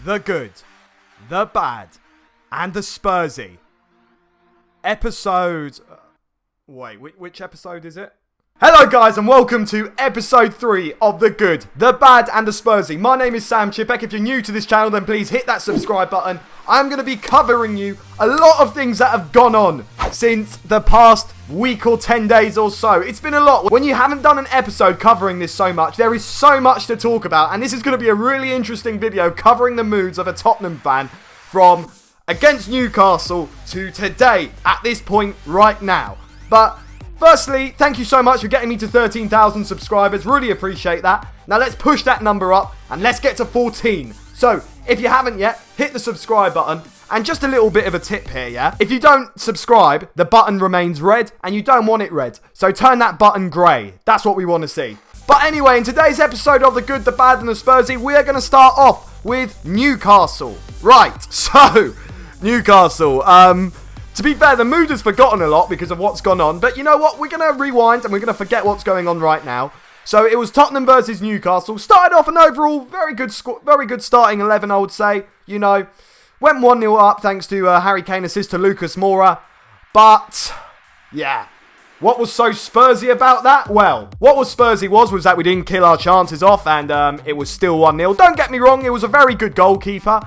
the good, the bad, and the Spursy. Episode... Wait, which episode is it? Hello guys and welcome to episode 3 of The Good, The Bad and The Spursy. My name is Sam Chippeck. If you're new to this channel then please hit that subscribe button. I'm going to be covering you a lot of things that have gone on since the past week or 10 days or so. It's been a lot. When you haven't done an episode covering this so much, there is so much to talk about, and this is going to be a really interesting video covering the moods of a Tottenham fan from against Newcastle to today at this point right now. But firstly, thank you so much for getting me to 13,000 subscribers. Really appreciate that. Now let's push that number up and let's get to 14. So, if you haven't yet, hit the subscribe button. And just a little bit of a tip here, yeah? If you don't subscribe, the button remains red and you don't want it red. So turn that button grey. That's what we want to see. But anyway, in today's episode of The Good, The Bad and The Spursy, we are going to start off with Newcastle. Right, so, Newcastle. To be fair, the mood has forgotten a lot because of what's gone on. But you know what? We're going to rewind and we're going to forget what's going on right now. So it was Tottenham versus Newcastle. Started off an overall very good starting 11, I would say. You know, went 1-0 up thanks to Harry Kane assist to Lucas Moura. But, yeah. What was so Spursy about that? Well, what was Spursy was that we didn't kill our chances off and it was still 1-0. Don't get me wrong, it was a very good goalkeeper.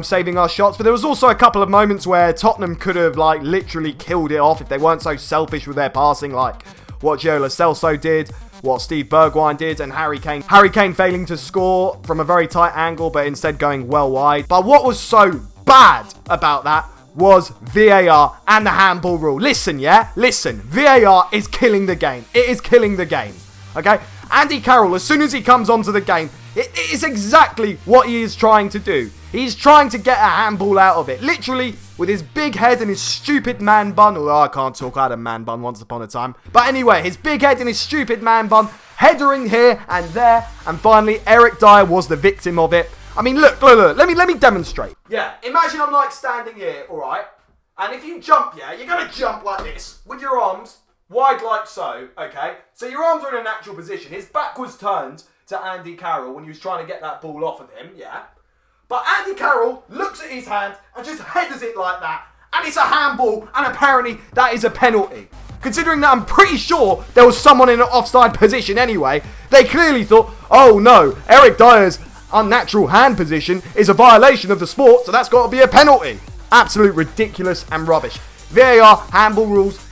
Saving our shots, but there was also a couple of moments where Tottenham could have like literally killed it off if they weren't so selfish with their passing, like what Joe Lo Celso did, what Steve Bergwijn did, and Harry Kane failing to score from a very tight angle but instead going well wide. But what was so bad about that was VAR and the handball rule. Listen, VAR is killing the game. It is killing the game. Okay, Andy Carroll, as soon as he comes onto the game, it is exactly what he is trying to do. He's trying to get a handball out of it. Literally, with his big head and his stupid man bun. Although I can't talk, I had a man bun once upon a time. But anyway, his big head and his stupid man bun. Headering here and there. And finally, Eric Dyer was the victim of it. I mean, look. Let me demonstrate. Yeah, imagine I'm like standing here, alright? And if you jump, yeah, you're going to jump like this. With your arms wide like so, okay? So your arms are in a natural position. His back was turned to Andy Carroll when he was trying to get that ball off of him, yeah? But Andy Carroll looks at his hand and just headers it like that. And it's a handball, and apparently that is a penalty. Considering that I'm pretty sure there was someone in an offside position anyway, they clearly thought, oh no, Eric Dyer's unnatural hand position is a violation of the sport, so that's got to be a penalty. Absolute ridiculous and rubbish. VAR, handball rules,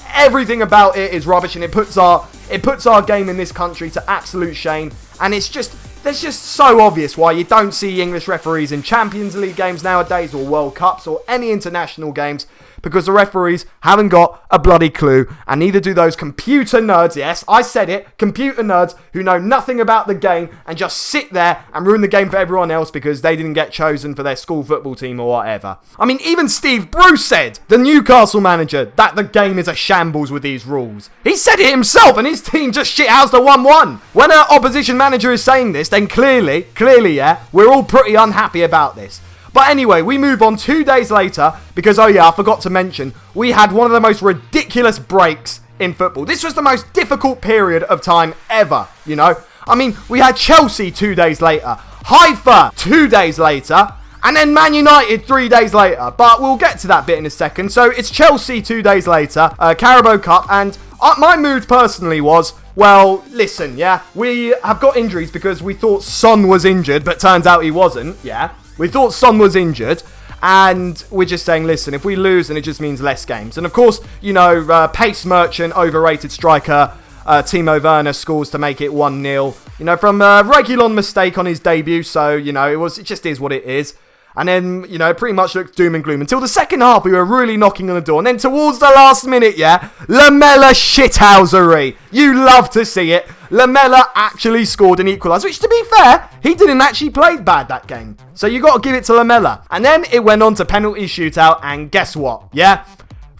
everything about it is rubbish, and it puts our game in this country to absolute shame. And it's just so obvious why you don't see English referees in Champions League games nowadays, or World Cups, or any international games, because the referees haven't got a bloody clue, and neither do those computer nerds, yes, I said it, computer nerds who know nothing about the game and just sit there and ruin the game for everyone else because they didn't get chosen for their school football team or whatever. I mean, even Steve Bruce said, the Newcastle manager, that the game is a shambles with these rules. He said it himself, and his team just shithoused a 1-1. When an opposition manager is saying this, then clearly, yeah, we're all pretty unhappy about this. But anyway, we move on 2 days later because, oh yeah, I forgot to mention, we had one of the most ridiculous breaks in football. This was the most difficult period of time ever, you know. I mean, we had Chelsea 2 days later, Haifa 2 days later, and then Man United 3 days later. But we'll get to that bit in a second. So it's Chelsea 2 days later, Carabao Cup, and my mood personally was, well, listen, yeah, we have got injuries because we thought Son was injured, but turns out he wasn't, yeah. We thought Son was injured, and we're just saying, listen, if we lose, then it just means less games. And of course, you know, pace merchant, overrated striker, Timo Werner scores to make it 1-0. You know, from a Reguilon mistake on his debut, so, you know, it just is what it is. And then, you know, it pretty much looked doom and gloom. Until the second half, we were really knocking on the door. And then towards the last minute, yeah, Lamela shithousery. You love to see it. Lamela actually scored an equaliser, which, to be fair, he didn't actually play bad that game. So you got to give it to Lamela. And then it went on to penalty shootout, and guess what, yeah?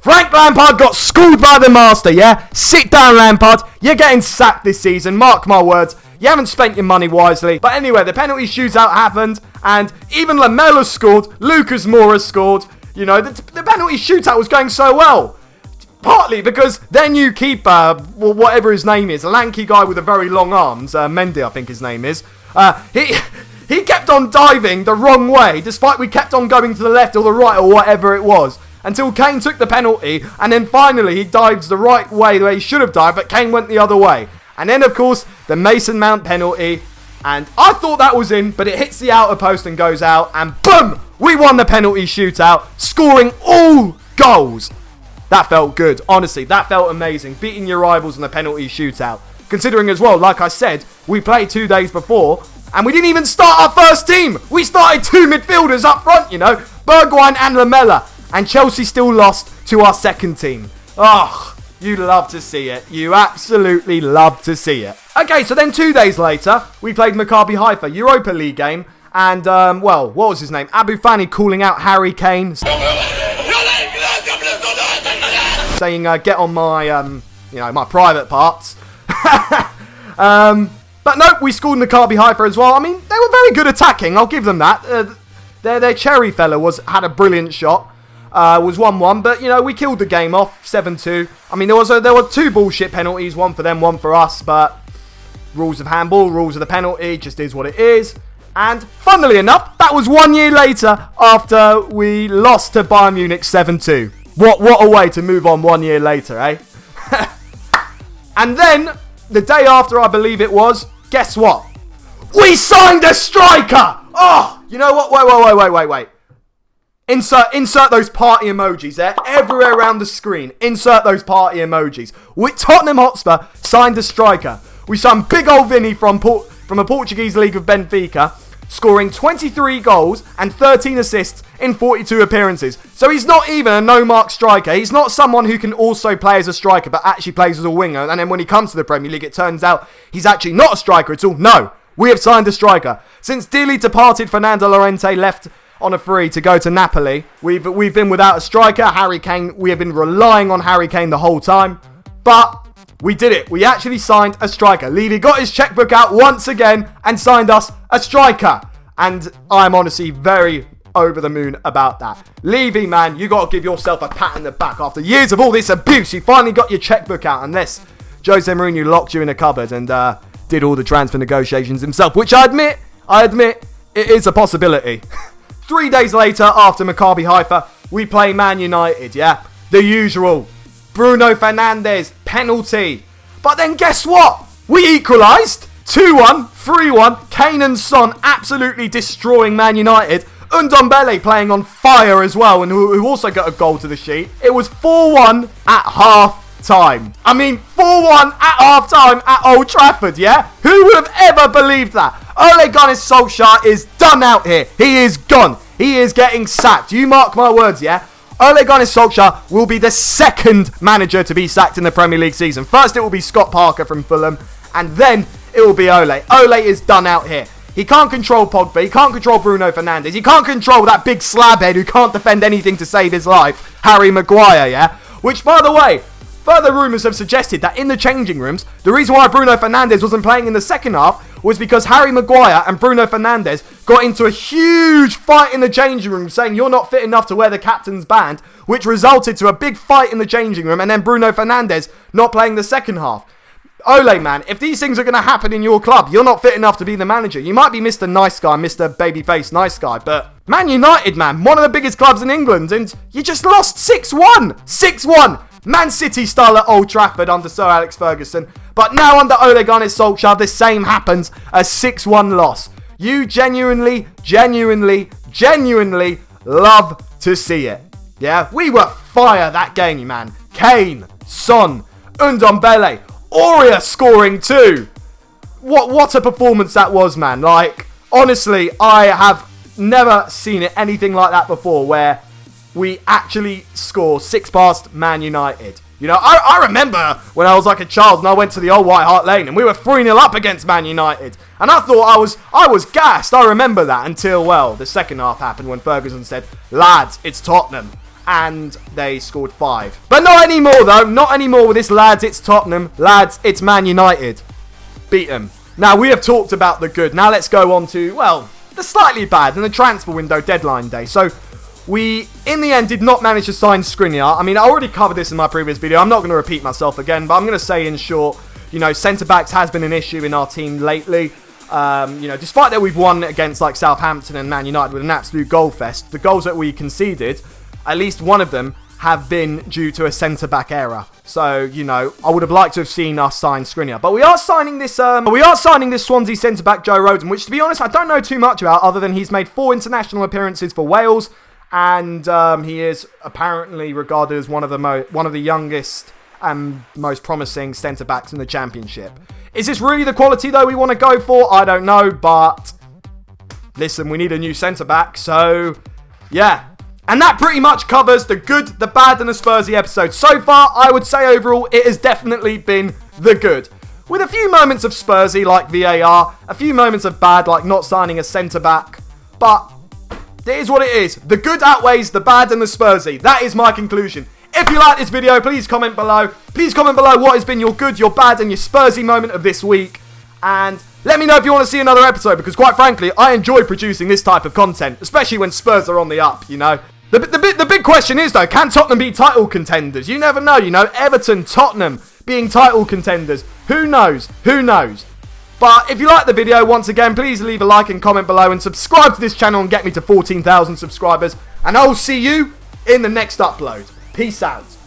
Frank Lampard got schooled by the master, yeah? Sit down, Lampard. You're getting sacked this season, mark my words. You haven't spent your money wisely. But anyway, the penalty shootout happened, and even Lamela scored, Lucas Moura scored. You know, the penalty shootout was going so well. Partly because their new keeper, well, whatever his name is, a lanky guy with a very long arms, Mendy I think his name is, He kept on diving the wrong way, despite we kept on going to the left or the right or whatever it was, until Kane took the penalty, and then finally he dives the right way, the way he should have dived, but Kane went the other way. And then, of course, the Mason Mount penalty, and I thought that was in, but it hits the outer post and goes out, and boom! We won the penalty shootout, scoring all goals. That felt good, honestly, that felt amazing, beating your rivals in the penalty shootout. Considering as well, like I said, we played 2 days before, and we didn't even start our first team. We started 2 midfielders up front, you know, Bergwijn and Lamela. And Chelsea still lost to our second team. Oh, you love to see it. You absolutely love to see it. Okay, so then 2 days later, we played Maccabi Haifa, Europa League game. And, well, what was his name? Abu Fani calling out Harry Kane. Saying, get on my, my private parts. But no, we scored Maccabi Haifa as well. I mean, they were very good attacking. I'll give them that. Their Cherry fella had a brilliant shot. Was 1-1, but, we killed the game off, 7-2. I mean, there were 2 bullshit penalties, one for them, one for us, but rules of handball, rules of the penalty, just is what it is. And, funnily enough, that was 1 year later after we lost to Bayern Munich 7-2. What a way to move on 1 year later, eh? And then, the day after, I believe it was, guess what? We signed a striker! Oh, you know what? Wait. Insert those party emojis there. Everywhere around the screen. Insert those party emojis. Tottenham Hotspur signed a striker. We signed big old Vinny from a Portuguese league of Benfica, scoring 23 goals and 13 assists in 42 appearances. So he's not even a no-mark striker. He's not someone who can also play as a striker, but actually plays as a winger. And then when he comes to the Premier League, it turns out he's actually not a striker at all. No, we have signed a striker. Since dearly departed Fernando Llorente left on a free to go to Napoli, we've been without a striker. Harry Kane, we have been relying on Harry Kane the whole time, but we did it. We actually signed a striker. Levy got his checkbook out once again and signed us a striker, and I'm honestly very over the moon about that. Levy, man, you got to give yourself a pat in the back. After years of all this abuse, you finally got your checkbook out, unless Jose Mourinho locked you in a cupboard and did all the transfer negotiations himself, which I admit it is a possibility. 3 days later, after Maccabi Haifa, we play Man United, yeah? The usual. Bruno Fernandes, penalty. But then guess what? We equalised. 2-1, 3-1. Kane and Son absolutely destroying Man United. Ndombele playing on fire as well, and who also got a goal to the sheet. It was 4-1 at half-time. I mean, 4-1 at half-time at Old Trafford, yeah? Who would have ever believed that? Ole Gunnar Solskjaer is done out here. He is gone. He is getting sacked. You mark my words, yeah? Ole Gunnar Solskjaer will be the second manager to be sacked in the Premier League season. First, it will be Scott Parker from Fulham, and then it will be Ole. Ole is done out here. He can't control Pogba. He can't control Bruno Fernandes. He can't control that big slabhead who can't defend anything to save his life, Harry Maguire, yeah? Which, by the way, further rumours have suggested that in the changing rooms, the reason why Bruno Fernandes wasn't playing in the second half was because Harry Maguire and Bruno Fernandes got into a huge fight in the changing room saying you're not fit enough to wear the captain's band, which resulted to a big fight in the changing room and then Bruno Fernandes not playing the second half. Ole, man, if these things are going to happen in your club, you're not fit enough to be the manager. You might be Mr. Nice Guy, Mr. Babyface Nice Guy, but Man United, man, one of the biggest clubs in England, and you just lost 6-1. 6-1. Man City style at Old Trafford under Sir Alex Ferguson. But now under Ole Gunnar Solskjaer, the same happens. A 6-1 loss. You genuinely love to see it. Yeah, we were fire that game, man. Kane, Son, Ndombele, Aurier scoring too. What a performance that was, man. Like, honestly, I have never seen it anything like that before, where we actually score 6 past Man United. You know, I remember when I was like a child and I went to the old White Hart Lane and we were 3-0 up against Man United. And I thought I was gassed. I remember that until, well, the second half happened when Ferguson said, lads, it's Tottenham. And they scored 5. But not anymore, though. Not anymore with this, lads, it's Tottenham. Lads, it's Man United. Beat them. Now, we have talked about the good. Now let's go on to, well, the slightly bad and the transfer window deadline day. So, we, in the end, did not manage to sign Skriniar. I mean, I already covered this in my previous video. I'm not going to repeat myself again, but I'm going to say in short, you know, centre-backs has been an issue in our team lately. Despite that we've won against like Southampton and Man United with an absolute goal fest, the goals that we conceded, at least one of them, have been due to a centre-back error. So, I would have liked to have seen us sign Skriniar. But we are signing this Swansea centre-back, Joe Rodon, which, to be honest, I don't know too much about, other than he's made 4 international appearances for Wales, and he is apparently regarded as one of the youngest and most promising centre-backs in the Championship. Is this really the quality, though, we want to go for? I don't know, but listen, we need a new centre-back, so yeah. And that pretty much covers the good, the bad, and the Spursy episode. So far, I would say overall, it has definitely been the good. With a few moments of Spursy, like VAR, a few moments of bad, like not signing a centre-back. But it is what it is. The good outweighs the bad and the Spursy. That is my conclusion. If you like this video, please comment below. Please comment below what has been your good, your bad, and your Spursy moment of this week. And let me know if you want to see another episode, because quite frankly, I enjoy producing this type of content, especially when Spurs are on the up, The big question is, though, can Tottenham be title contenders? You never know, Everton, Tottenham being title contenders. Who knows? Who knows? But if you like the video, once again, please leave a like and comment below and subscribe to this channel and get me to 14,000 subscribers. And I will see you in the next upload. Peace out.